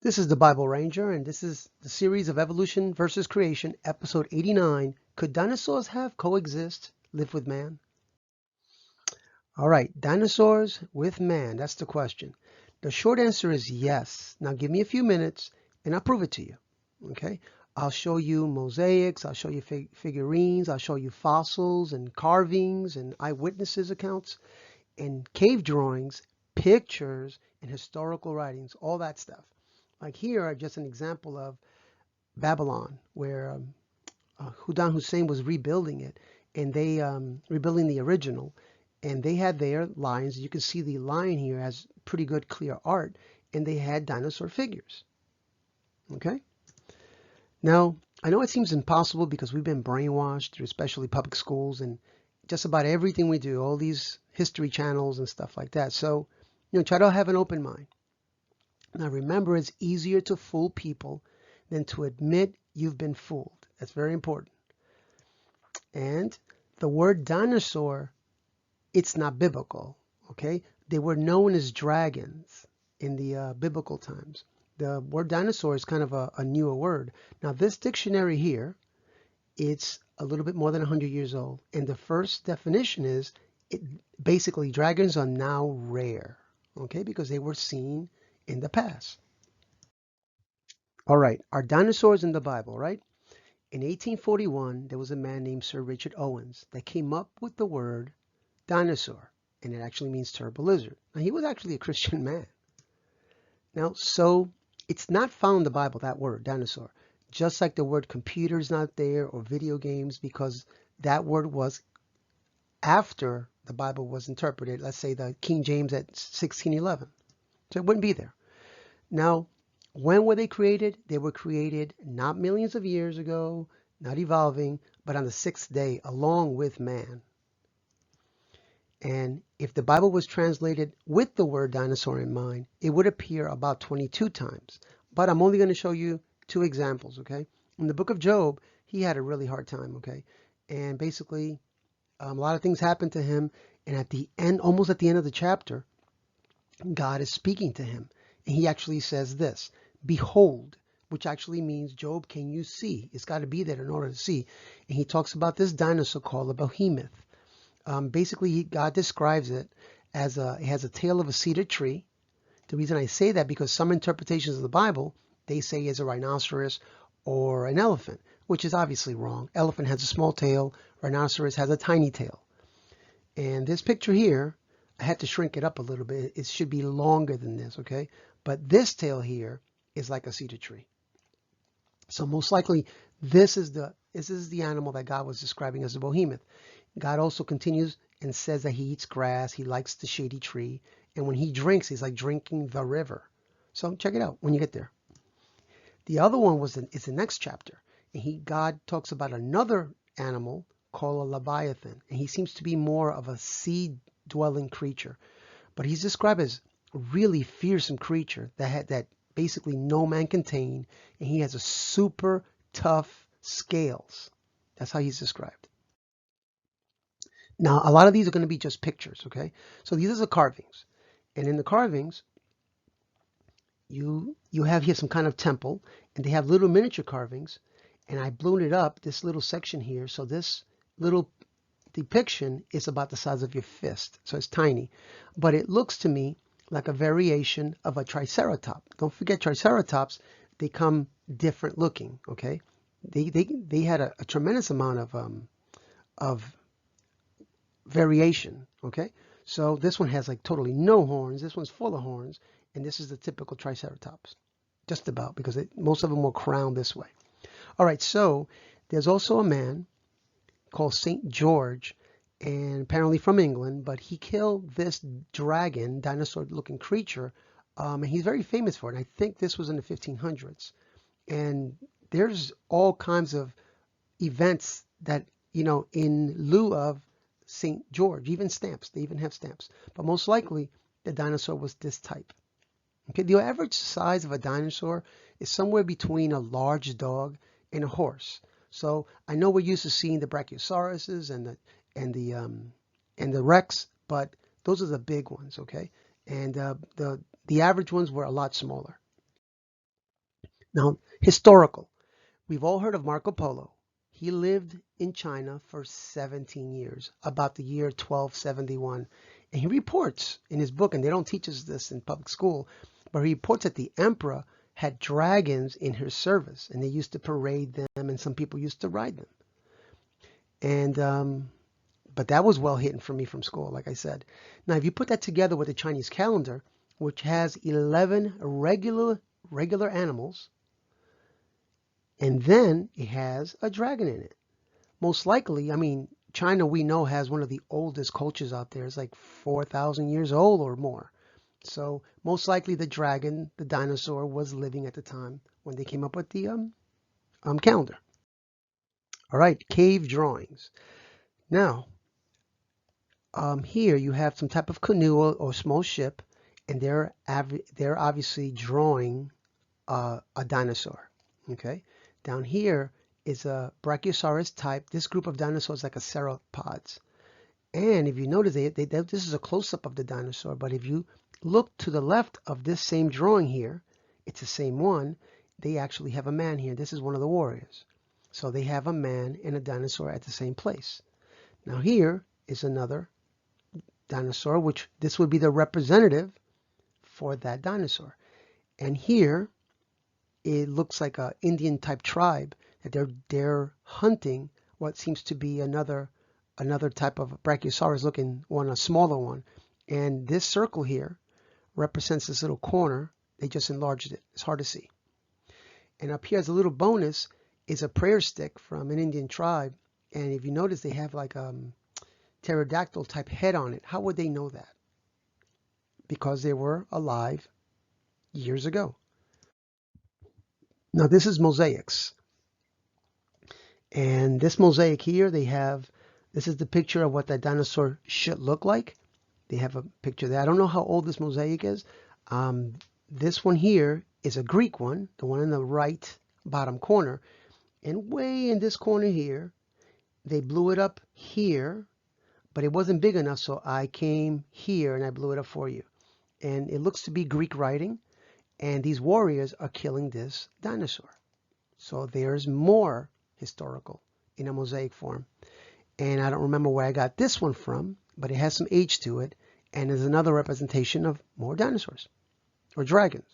This is the Bible Ranger, and this is the series of Evolution versus Creation, episode 89. Could dinosaurs have coexist, live with man? All right, dinosaurs with man, that's the question. The short answer is yes. Now give me a few minutes and I'll prove it to you. Okay? I'll show you mosaics, I'll show you figurines, I'll show you fossils and carvings and eyewitnesses accounts and cave drawings, pictures, and historical writings, all that stuff. Like here, just an example of Babylon, where Saddam Hussein was rebuilding it, and they rebuilding the original, and they had their lions. You can see the lion here has pretty good clear art, and they had dinosaur figures. Okay. Now I know it seems impossible because we've been brainwashed through especially public schools and just about everything we do, all these history channels and stuff like that. So try to have an open mind. Now remember, it's easier to fool people than to admit you've been fooled. That's very important. And the word dinosaur, it's not biblical, okay? They were known as dragons in the biblical times. The word dinosaur is kind of a newer word. Now this dictionary here, it's a little bit more than 100 years old. And the first definition is, basically dragons are now rare, okay? Because they were seen in the past. All right, are dinosaurs in the Bible, right? In 1841, there was a man named Sir Richard Owens that came up with the word dinosaur, and it actually means terrible lizard. Now, he was actually a Christian man. Now, so it's not found in the Bible, that word, dinosaur, just like the word computer is not there or video games, because that word was after the Bible was interpreted, let's say the King James at 1611. So it wouldn't be there. Now, when were they created? They were created not millions of years ago, not evolving, but on the sixth day, along with man. And if the Bible was translated with the word dinosaur in mind, it would appear about 22 times. But I'm only going to show you two examples, okay? In the book of Job, he had a really hard time, okay? And basically, a lot of things happened to him. And at the end, almost at the end of the chapter, God is speaking to him. And he actually says this, behold, which actually means, Job, can you see? It's got to be there in order to see. And he talks about this dinosaur called a behemoth. Basically, God describes it as it has a tail of a cedar tree. The reason I say that, because some interpretations of the Bible, they say it's a rhinoceros or an elephant, which is obviously wrong. Elephant has a small tail, rhinoceros has a tiny tail. And this picture here, I had to shrink it up a little bit. It should be longer than this, okay? But this tail here is like a cedar tree. So most likely, this is the animal that God was describing as a behemoth. God also continues and says that he eats grass, he likes the shady tree, and when he drinks, he's like drinking the river. So check it out when you get there. The other one is the next chapter, and God talks about another animal called a Leviathan, and he seems to be more of a sea-dwelling creature, but he's described as a really fearsome creature that basically no man can tame, and he has a super tough scales. That's how he's described. Now, a lot of these are going to be just pictures, okay? So these are the carvings. And in the carvings, you have here some kind of temple, and they have little miniature carvings. And I blew it up, this little section here. So this little depiction is about the size of your fist. So it's tiny. But it looks to me like a variation of a triceratops. Don't forget, triceratops, they come different looking, okay? They had a tremendous amount of variation, okay? So this one has like totally no horns. This one's full of horns. And this is the typical triceratops. Just about, because most of them were crowned this way. All right, so there's also a man called St. George, and apparently from England, but he killed this dragon, dinosaur-looking creature, and he's very famous for it. And I think this was in the 1500s. And there's all kinds of events that, in lieu of St. George, even stamps. They even have stamps. But most likely, the dinosaur was this type. Okay, the average size of a dinosaur is somewhere between a large dog and a horse. So I know we're used to seeing the Brachiosauruses and the Rex, but those are the big ones, okay? And the average ones were a lot smaller. Now, historical. We've all heard of Marco Polo. He lived in China for 17 years, about the year 1271. And he reports in his book, and they don't teach us this in public school, but he reports that the emperor had dragons in his service, and they used to parade them, and some people used to ride them. And but that was well hidden from me from school, like I said. Now, if you put that together with the Chinese calendar, which has 11 regular animals, and then it has a dragon in it. Most likely, I mean, China we know has one of the oldest cultures out there. It's like 4,000 years old or more. So most likely the dragon, the dinosaur, was living at the time when they came up with the calendar. All right, cave drawings. Now, here you have some type of canoe or small ship, and they're obviously drawing a dinosaur. Okay, down here is a Brachiosaurus type. This group of dinosaurs like a cephalopods. And if you notice, this is a close-up of the dinosaur, but if you look to the left of this same drawing here, it's the same one. They actually have a man here. This is one of the warriors. So they have a man and a dinosaur at the same place. Now here is another dinosaur, which this would be the representative for that dinosaur. And here it looks like an Indian type tribe that they're hunting what seems to be another type of Brachiosaurus looking one, a smaller one. And this circle here represents this little corner. They just enlarged it. It's hard to see. And up here as a little bonus is a prayer stick from an Indian tribe. And if you notice, they have like a pterodactyl type head on it. How would they know that? Because they were alive years ago. Now this is mosaics. And this mosaic here, this is the picture of what that dinosaur should look like. They have a picture there. I don't know how old this mosaic is. This one here is a Greek one, the one in the right bottom corner. And way in this corner here, they blew it up here, but it wasn't big enough, so I came here and I blew it up for you. And it looks to be Greek writing, and these warriors are killing this dinosaur. So there's more historical in a mosaic form. And I don't remember where I got this one from, but it has some age to it, and is another representation of more dinosaurs or dragons.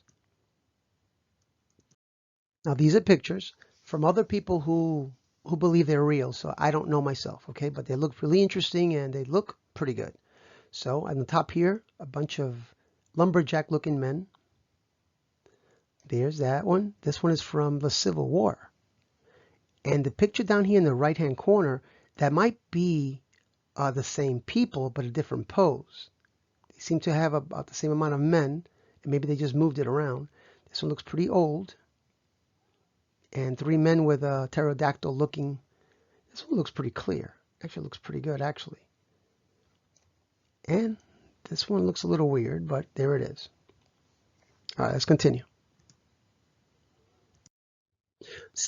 Now these are pictures from other people who believe they're real, so I don't know myself, okay? But they look really interesting and they look pretty good. So on the top here, a bunch of lumberjack looking men. There's that one. This one is from the Civil War. And the picture down here in the right hand corner, that might be the same people but a different pose. They seem to have about the same amount of men, and maybe they just moved it around. This one looks pretty old. And three men with a pterodactyl looking. This one looks pretty clear. Actually looks pretty good actually. And this one looks a little weird, but there it is. All right, let's continue.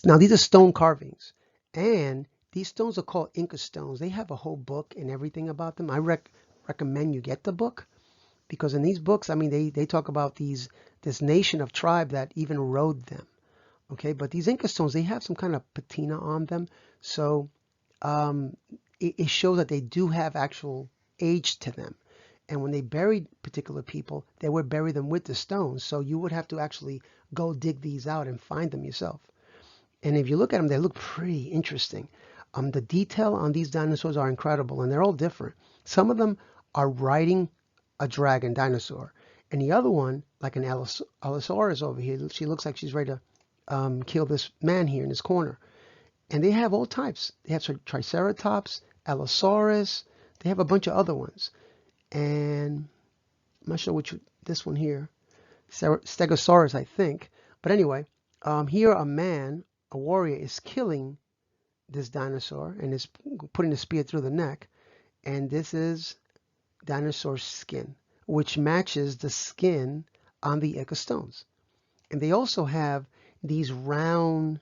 Now these are stone carvings, and these stones are called Inca Stones. They have a whole book and everything about them. I recommend you get the book, because in these books, I mean, they talk about this nation of tribe that even rode them. Okay, but these Inca stones, they have some kind of patina on them, so it shows that they do have actual age to them. And when they buried particular people, they would bury them with the stones, so you would have to actually go dig these out and find them yourself. And if you look at them, they look pretty interesting. The detail on these dinosaurs are incredible, and they're all different. Some of them are riding a dragon dinosaur, and the other one, like an Allosaurus over here, she looks like she's ready to kill this man here in this corner. And they have all types. They have Triceratops, Allosaurus. They have a bunch of other ones. And I'm not sure which, this one here, Stegosaurus, I think. But anyway, here a man, a warrior, is killing this dinosaur and is putting the spear through the neck. And this is dinosaur skin, which matches the skin on the Inca stones. And they also have these round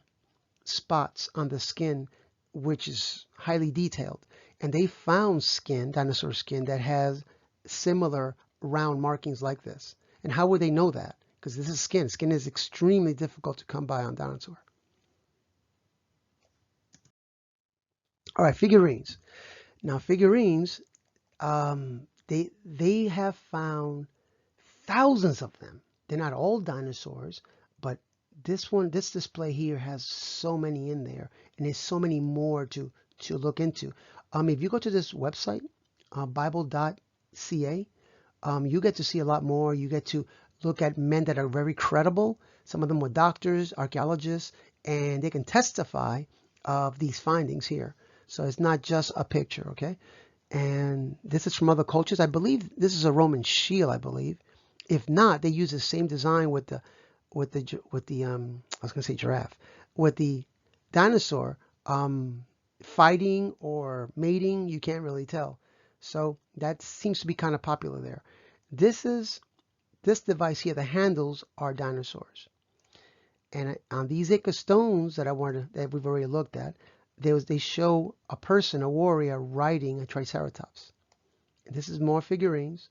spots on the skin, which is highly detailed. And they found skin, dinosaur skin, that has similar round markings like this. And how would they know that? because this is skin. Skin is extremely difficult to come by on dinosaur. All right, figurines. Now figurines, they have found thousands of them. They're not all dinosaurs, but this display here has so many in there, and there's so many more to look into. If you go to this website, Bible.ca, you get to see a lot more. You get to look at men that are very credible. Some of them were doctors, archaeologists, and they can testify of these findings here. So it's not just a picture, okay? And this is from other cultures. I believe this is a Roman shield, I believe. If not, they use the same design with the I was gonna say giraffe, with the dinosaur fighting or mating. You can't really tell. So that seems to be kind of popular there. This device here. The handles are dinosaurs, and on these Inca stones that we've already looked at, they show a person, a warrior, riding a triceratops. This is more figurines,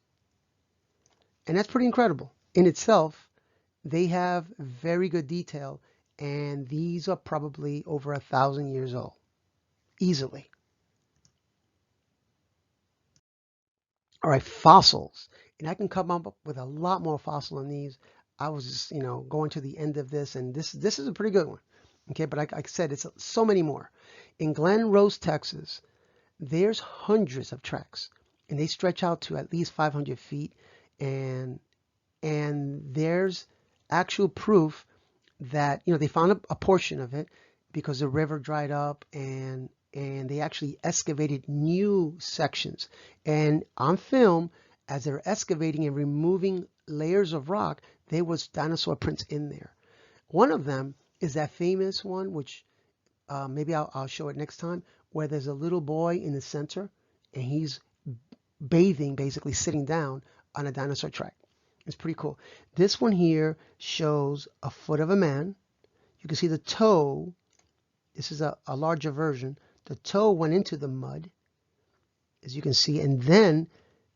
and that's pretty incredible in itself. They have very good detail, and these are probably over 1,000 years old, easily. All right, fossils, and I can come up with a lot more fossil on these. I was just, going to the end of this, and this is a pretty good one. Okay, but like I said, it's so many more. In Glen Rose, Texas, there's hundreds of tracks, and they stretch out to at least 500 feet, and there's actual proof that they found a portion of it because the river dried up, and they actually excavated new sections. And on film, as they're excavating and removing layers of rock, there was dinosaur prints in there. One of them is that famous one, which maybe I'll show it next time, where there's a little boy in the center, and he's bathing, basically sitting down on a dinosaur track. It's pretty cool. This one here shows a foot of a man. You can see the toe. This is a larger version. The toe went into the mud, as you can see, and then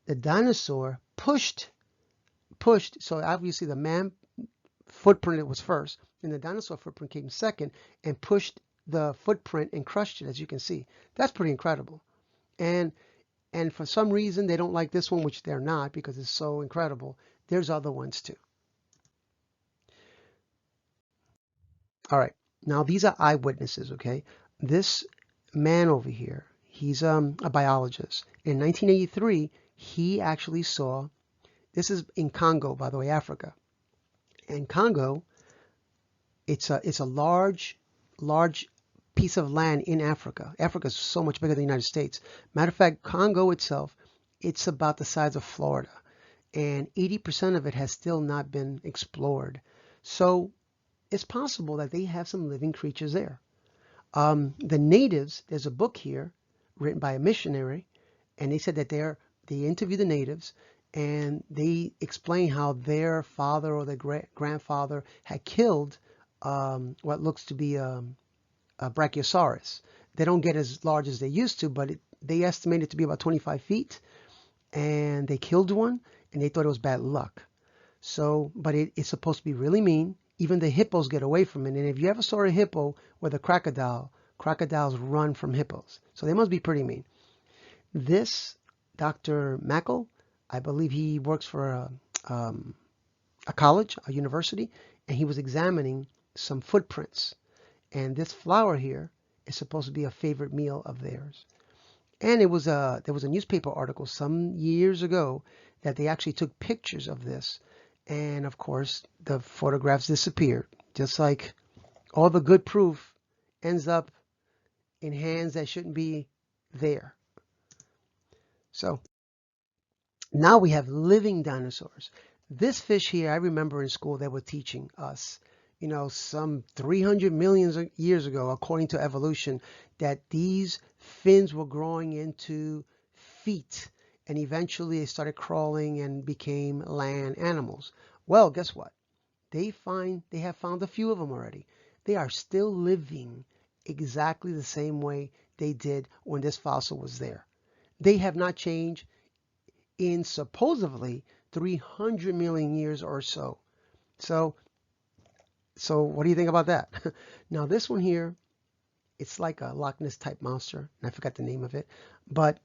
the dinosaur pushed. So obviously the man footprint was first, and the dinosaur footprint came second, and pushed the footprint and crushed it, as you can see. That's pretty incredible. And for some reason they don't like this one, which they're not, because it's so incredible. There's other ones too. All right, now these are eyewitnesses, okay? This man over here, he's a biologist. In 1983, he actually saw, this is in Congo, by the way, Africa. And Congo, it's a large piece of land in Africa. Africa is so much bigger than the United States. Matter of fact, Congo itself, it's about the size of Florida, and 80% of it has still not been explored. So it's possible that they have some living creatures there. The natives, there's a book here written by a missionary, and they said that they interviewed the natives, and they explain how their father or their grandfather had killed what looks to be a Brachiosaurus. They don't get as large as they used to, but they estimate it to be about 25 feet, and they killed one, and they thought it was bad luck. So, but it's supposed to be really mean. Even the hippos get away from it. And if you ever saw a hippo with a crocodile, crocodiles run from hippos. So they must be pretty mean. This Dr. Mackel, I believe he works for a college, a university, and he was examining some footprints. And this flower here is supposed to be a favorite meal of theirs. And there was a newspaper article some years ago that they actually took pictures of this. And of course, the photographs disappeared. Just like all the good proof ends up in hands that shouldn't be there. So now we have living dinosaurs. This fish here, I remember in school they were teaching us, some 300 million years ago, according to evolution, that these fins were growing into feet, and eventually they started crawling and became land animals. Well, guess what? They have found a few of them already. They are still living exactly the same way they did when this fossil was there. They have not changed in supposedly 300 million years or so. So what do you think about that? Now this one here, it's like a Loch Ness type monster, and I forgot the name of it, but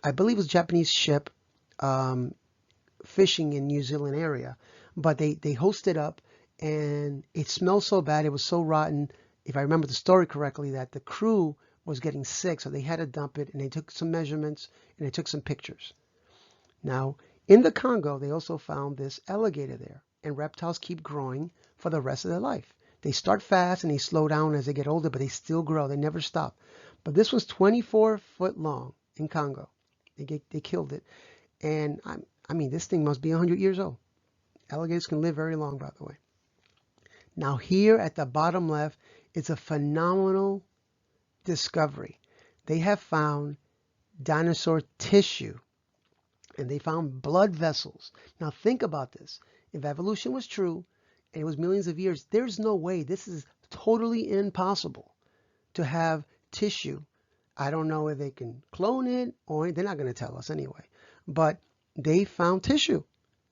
I believe it was a Japanese ship um, fishing in New Zealand area, but they hosted up, and it smelled so bad, it was so rotten, if I remember the story correctly, that the crew was getting sick, so they had to dump it, and they took some measurements, and they took some pictures. Now, in the Congo, they also found this alligator there, and reptiles keep growing for the rest of their life. They start fast and they slow down as they get older, but they still grow. They never stop. But this was 24 foot long in Congo. They killed it. And I mean, this thing must be 100 years old. Alligators can live very long, by the way. Now here at the bottom left, it's a phenomenal discovery. They have found dinosaur tissue, and they found blood vessels. Now think about this. If evolution was true, and it was millions of years, there's no way, this is totally impossible to have tissue. I don't know if they can clone it, or they're not going to tell us anyway. But they found tissue.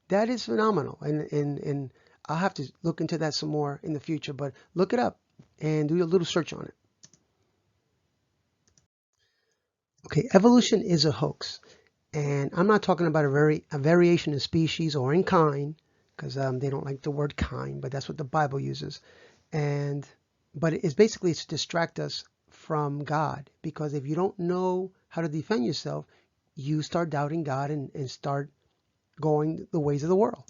That is phenomenal. And I'll have to look into that some more in the future, but look it up and do a little search on it. Okay, evolution is a hoax. And I'm not talking about a variation in species or in kind, because they don't like the word kind, but that's what the Bible uses. But it's basically to distract us from God, because if you don't know how to defend yourself, you start doubting God and start going the ways of the world.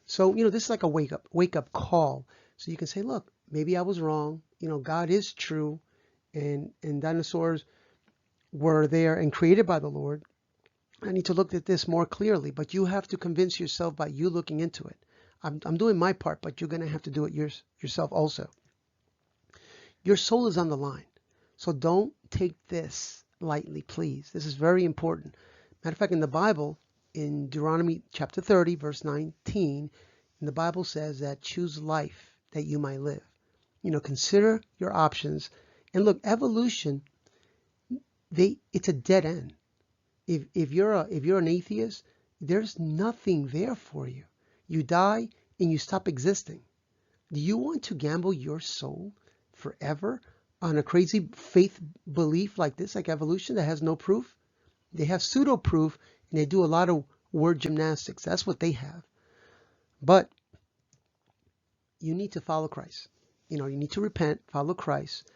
So, this is like a wake up call. So you can say, look, maybe I was wrong. God is true, and dinosaurs were there and created by the Lord. I need to look at this more clearly, but you have to convince yourself by you looking into it. I'm doing my part, but you're going to have to do it yourself also. Your soul is on the line. So don't take this lightly, please. This is very important. Matter of fact, in the Bible, in Deuteronomy chapter 30, verse 19, the Bible says that choose life that you might live. Consider your options. And look, evolution, it's a dead end. If you're an atheist, there's nothing there for you. You die and you stop existing. Do you want to gamble your soul forever on a crazy faith belief like this, like evolution, that has no proof? They have pseudo proof, and they do a lot of word gymnastics. That's what they have. But you need to follow Christ. You need to repent, follow Christ,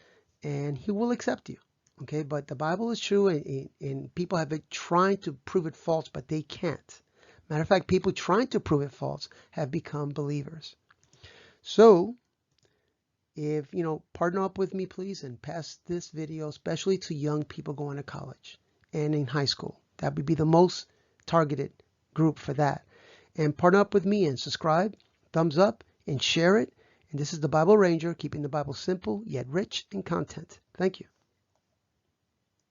and he will accept you. Okay, but the Bible is true, and people have been trying to prove it false, but they can't. Matter of fact, people trying to prove it false have become believers. So, if, partner up with me, please, and pass this video, especially to young people going to college and in high school. That would be the most targeted group for that. And partner up with me and subscribe, thumbs up, and share it. And this is the Bible Ranger, keeping the Bible simple yet rich in content. Thank you.